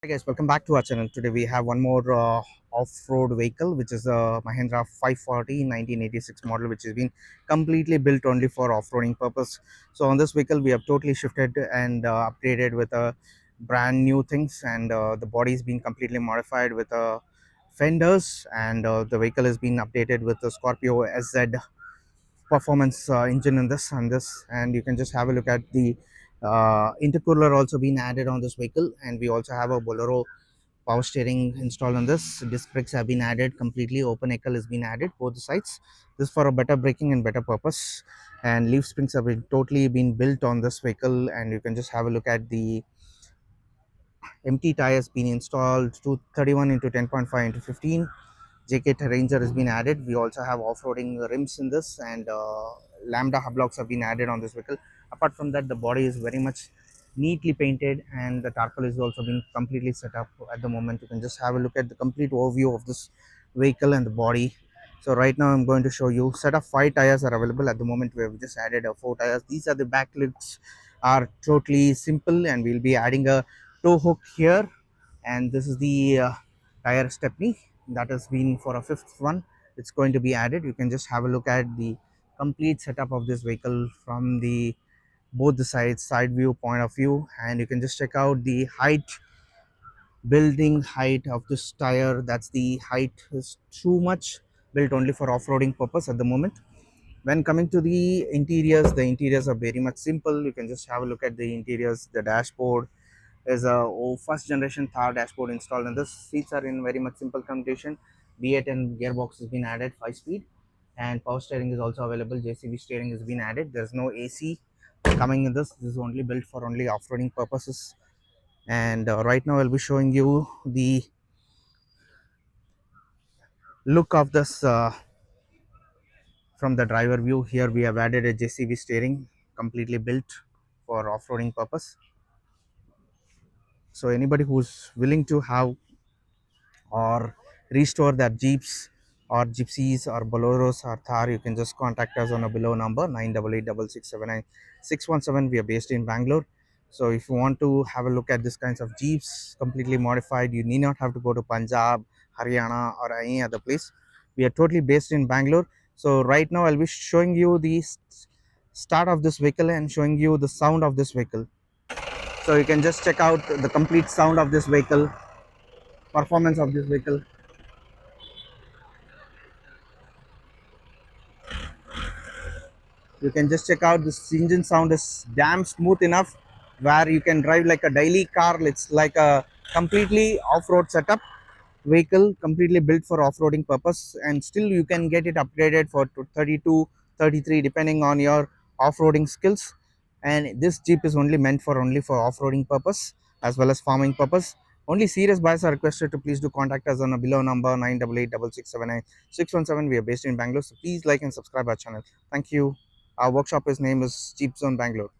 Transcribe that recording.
Hi guys, welcome back to our channel. Today we have one more off-road vehicle, which is a Mahindra 540 1986 model, which has been completely built only for off-roading purpose. So on this vehicle we have totally shifted and upgraded with brand new things, and the body is being completely modified with fenders, and the vehicle has been updated with the Scorpio SZ performance engine in this and you can just have a look at the intercooler also been added on this vehicle. And we also have a Bolero power steering installed on this. Disc brakes have been added completely. Open ecal has been added both the sides. This for a better braking and better purpose. And leaf springs have been totally been built on this vehicle. And you can just have a look at the empty tires being installed to 31 into 10.5 into 15. JK Ranger has been added. We also have off-roading rims in this, and lambda hub blocks have been added on this vehicle. Apart from that, the body is very much neatly painted, and the tarpaulin is also been completely set up at the moment. You can just have a look at the complete overview of this vehicle and the body. So right now I'm going to show you set of 5 tires are available at the moment. We have just added 4 tires. These are the back lids are totally simple, and we'll be adding a tow hook here. And this is the tire stepney that has been for a fifth one. It's going to be added. You can just have a look at the complete setup of this vehicle from the both the sides side view point of view, and you can just check out the height, building height of this tire. That's the height is too much, built only for off-roading purpose at the moment. When coming to the interiors are very much simple. You can just have a look at the interiors. The dashboard is a first generation Thar dashboard installed, and the seats are in very much simple condition. B8 and gearbox has been added, 5 speed, and power steering is also available. JCB steering has been added. There's no AC coming in this. This is only built for only off-roading purposes. And right now I'll be showing you the look of this from the driver view. Here we have added a JCB steering, completely built for off-roading purpose. So anybody who's willing to have or restore their Jeeps or Gypsies or Boleros or Thar, you can just contact us on a below number 9886679617. We are based in Bangalore. So if you want to have a look at this kinds of Jeeps completely modified, you need not have to go to Punjab, Haryana or any other place. We are totally based in Bangalore. So right now I'll be showing you the start of this vehicle and showing you the sound of this vehicle. So you can just check out the complete sound of this vehicle, performance of this vehicle. You can just check out this engine sound is damn smooth enough where you can drive like a daily car. It's like a completely off-road setup vehicle, completely built for off-roading purpose, and still you can get it upgraded for 32 33 depending on your off-roading skills. And this Jeep is only for off-roading purpose as well as farming purpose. Only serious buyers are requested to please do contact us on a below number 9886679617. We are based in Bangalore, so please like and subscribe our channel. Thank you. Our workshop is name is Jeepzone Bangalore.